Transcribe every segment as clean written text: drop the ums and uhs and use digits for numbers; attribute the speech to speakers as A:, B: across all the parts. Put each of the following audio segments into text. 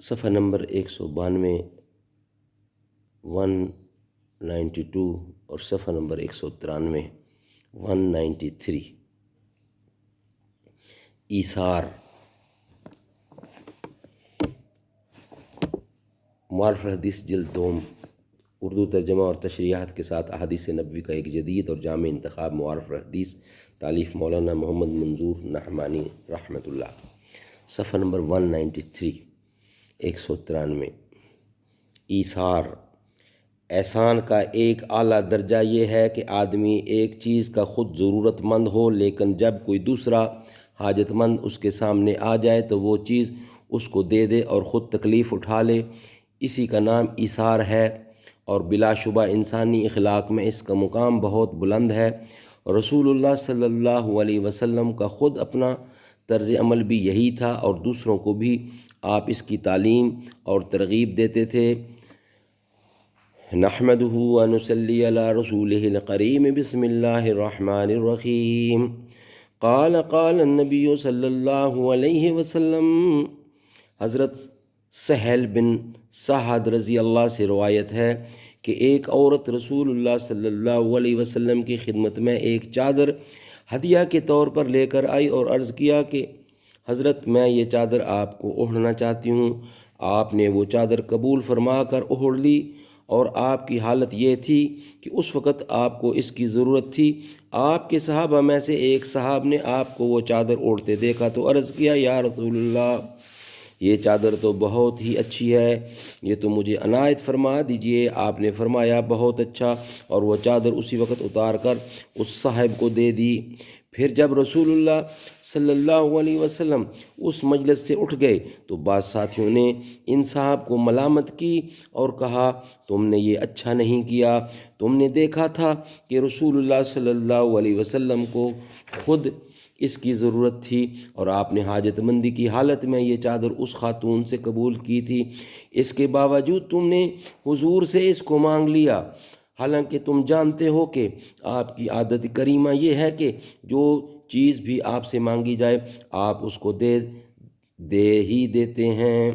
A: صفحہ نمبر 192 192 اور صفحہ نمبر 193 193۔ ایثار، معارف حدیث جلد دوم، اردو ترجمہ اور تشریحات کے ساتھ احادیث نبوی کا ایک جدید اور جامع انتخاب۔ معارف حدیث، تالیف مولانا محمد منظور نعمانی رحمۃ اللہ۔ صفحہ نمبر 193 193۔ ایثار، احسان کا ایک اعلیٰ درجہ یہ ہے کہ آدمی ایک چیز کا خود ضرورت مند ہو، لیکن جب کوئی دوسرا حاجت مند اس کے سامنے آ جائے تو وہ چیز اس کو دے دے اور خود تکلیف اٹھا لے۔ اسی کا نام ایثار ہے، اور بلا شبہ انسانی اخلاق میں اس کا مقام بہت بلند ہے۔ رسول اللہ صلی اللہ علیہ وسلم کا خود اپنا طرز عمل بھی یہی تھا، اور دوسروں کو بھی آپ اس کی تعلیم اور ترغیب دیتے تھے۔ نحمدہ و نصلی علی رسولہ الکریم، بسم اللہ الرحمن الرحیم۔ قال النبی صلی اللہ علیہ وسلم، حضرت سہل بن سعد رضی اللہ سے روایت ہے کہ ایک عورت رسول اللہ صلی اللہ علیہ وسلم کی خدمت میں ایک چادر ہدیہ کے طور پر لے کر آئی اور عرض کیا کہ حضرت، میں یہ چادر آپ کو اوڑھنا چاہتی ہوں۔ آپ نے وہ چادر قبول فرما کر اوڑھ لی، اور آپ کی حالت یہ تھی کہ اس وقت آپ کو اس کی ضرورت تھی۔ آپ کے صحابہ میں سے ایک صاحب نے آپ کو وہ چادر اوڑھتے دیکھا تو عرض کیا، یا رسول اللہ، یہ چادر تو بہت ہی اچھی ہے، یہ تو مجھے عنایت فرما دیجئے۔ آپ نے فرمایا، بہت اچھا، اور وہ چادر اسی وقت اتار کر اس صاحب کو دے دی۔ پھر جب رسول اللہ صلی اللہ علیہ وسلم اس مجلس سے اٹھ گئے تو بعض ساتھیوں نے ان صاحب کو ملامت کی اور کہا، تم نے یہ اچھا نہیں کیا، تم نے دیکھا تھا کہ رسول اللہ صلی اللہ علیہ وسلم کو خود اس کی ضرورت تھی، اور آپ نے حاجت مندی کی حالت میں یہ چادر اس خاتون سے قبول کی تھی، اس کے باوجود تم نے حضور سے اس کو مانگ لیا، حالانکہ تم جانتے ہو کہ آپ کی عادت کریمہ یہ ہے کہ جو چیز بھی آپ سے مانگی جائے آپ اس کو دے ہی دیتے ہیں۔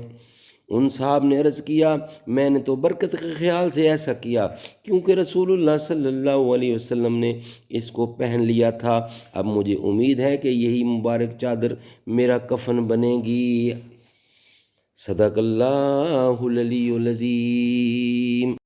A: ان صاحب نے عرض کیا، میں نے تو برکت کے خیال سے ایسا کیا، کیونکہ رسول اللہ صلی اللہ علیہ وسلم نے اس کو پہن لیا تھا۔ اب مجھے امید ہے کہ یہی مبارک چادر میرا کفن بنے گی۔ صدق اللہ العلی العظیم۔